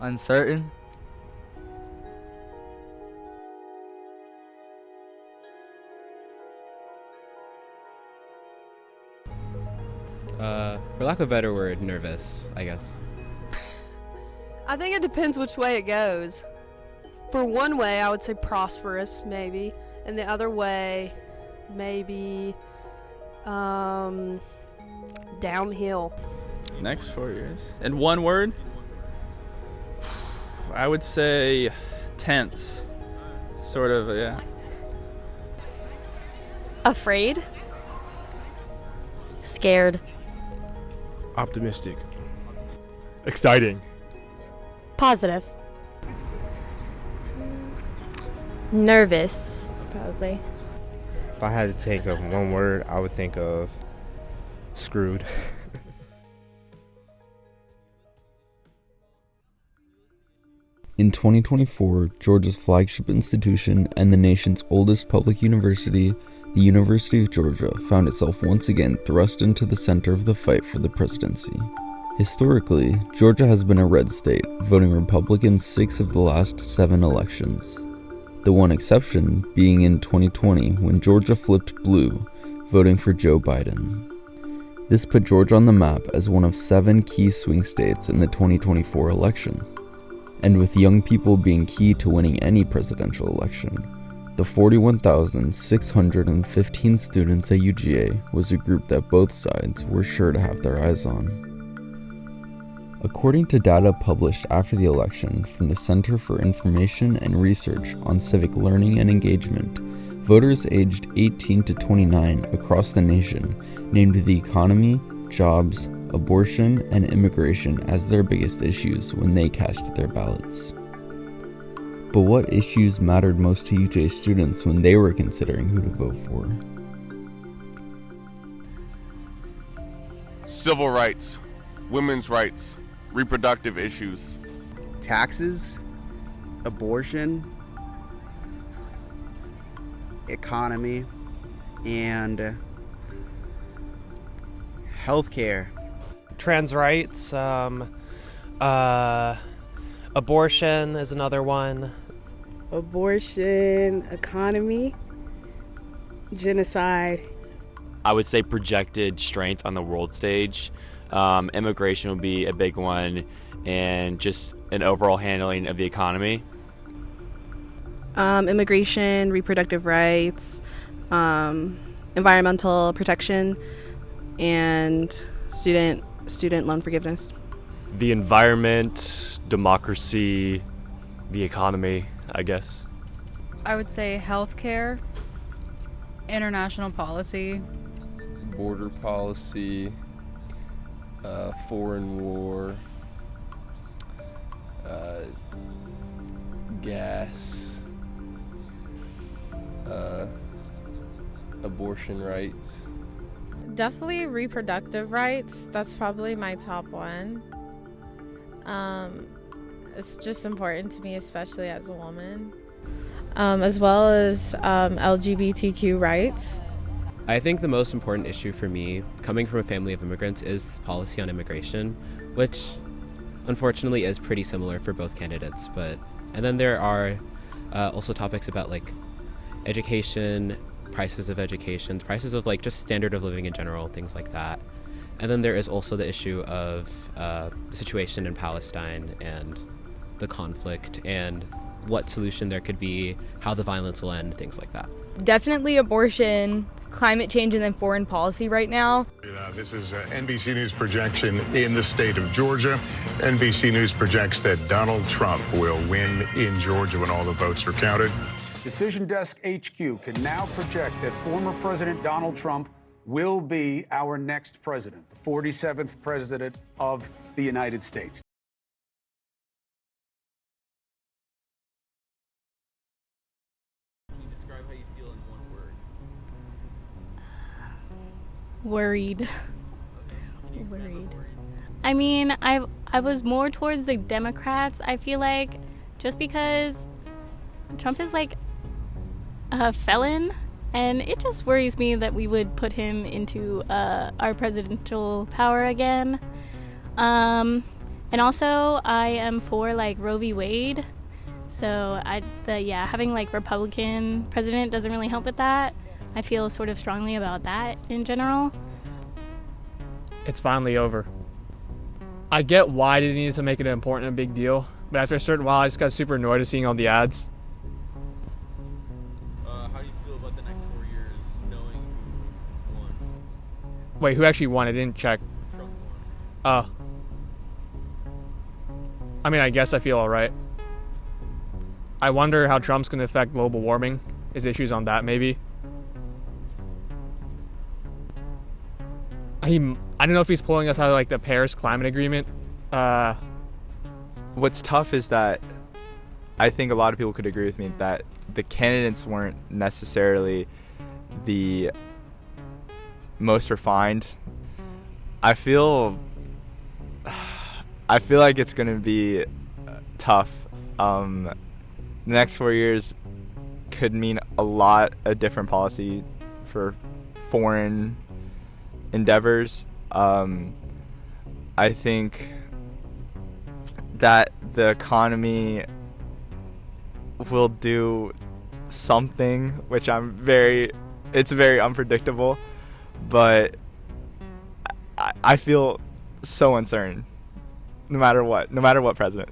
Uncertain. For lack of a better word, nervous, I guess. I think it depends which way it goes. For one way, I would say prosperous, maybe. And the other way, maybe downhill. Next 4 years. In one word? I would say tense. Sort of, yeah. Afraid. Scared. Optimistic. Exciting. Positive. Nervous, probably. If I had to think of one word, I would think of screwed. In 2024, Georgia's flagship institution and the nation's oldest public university, the University of Georgia, found itself once again thrust into the center of the fight for the presidency. Historically, Georgia has been a red state, voting Republican 6 of the last 7 elections. The one exception being in 2020 when Georgia flipped blue, voting for Joe Biden. This put Georgia on the map as one of 7 key swing states in the 2024 election. And with young people being key to winning any presidential election, the 41,615 students at UGA was a group that both sides were sure to have their eyes on. According to data published after the election from the Center for Information and Research on Civic Learning and Engagement, voters aged 18 to 29 across the nation named the economy, jobs, abortion, and immigration as their biggest issues when they cast their ballots. But what issues mattered most to UGA students when they were considering who to vote for? Civil rights, women's rights, reproductive issues. Taxes, abortion, economy, and healthcare. Trans rights, abortion is another one. Abortion, economy, genocide. I would say projected strength on the world stage. Immigration would be a big one, and just an overall handling of the economy. Immigration, reproductive rights, environmental protection, and student loan forgiveness. The environment, democracy, the economy, I guess. I would say healthcare, international policy, border policy, foreign war, gas, abortion rights. Definitely reproductive rights. That's probably my top one. It's just important to me, especially as a woman, as well as LGBTQ rights. I think the most important issue for me, coming from a family of immigrants, is policy on immigration, which unfortunately is pretty similar for both candidates. And then there are also topics about like education, prices of education, prices of like just standard of living in general, things like that. And then there is also the issue of the situation in Palestine and the conflict and what solution there could be, how the violence will end, things like that. Definitely abortion, climate change, and then foreign policy right now. This is NBC News projection in the state of Georgia. NBC News projects that Donald Trump will win in Georgia when all the votes are counted. Decision Desk HQ can now project that former President Donald Trump will be our next president, the 47th president of the United States. Can you describe how you feel in one word? Worried. Worried. I mean, I was more towards the Democrats. I feel like just because Trump is like a felon, and it just worries me that we would put him into our presidential power again. And And also, I am for like Roe v. Wade. So having like Republican president doesn't really help with that. I feel sort of strongly about that in general. It's finally over. I get why they needed to make it important and a big deal, but after a certain while, I just got super annoyed of seeing all the ads. How do you feel about the next 4 years, knowing who won? Wait, who actually won? I didn't check. Trump won. I mean, I guess I feel all right. I wonder how Trump's going to affect global warming, his issues on that maybe. I don't know if he's pulling us out of like the Paris climate agreement. What's tough is that I think a lot of people could agree with me that the candidates weren't necessarily the most refined. I feel like it's going to be tough. The next 4 years could mean a lot of different policy for foreign endeavors. I think that the economy will do something, which it's very unpredictable, but I feel so uncertain no matter what president.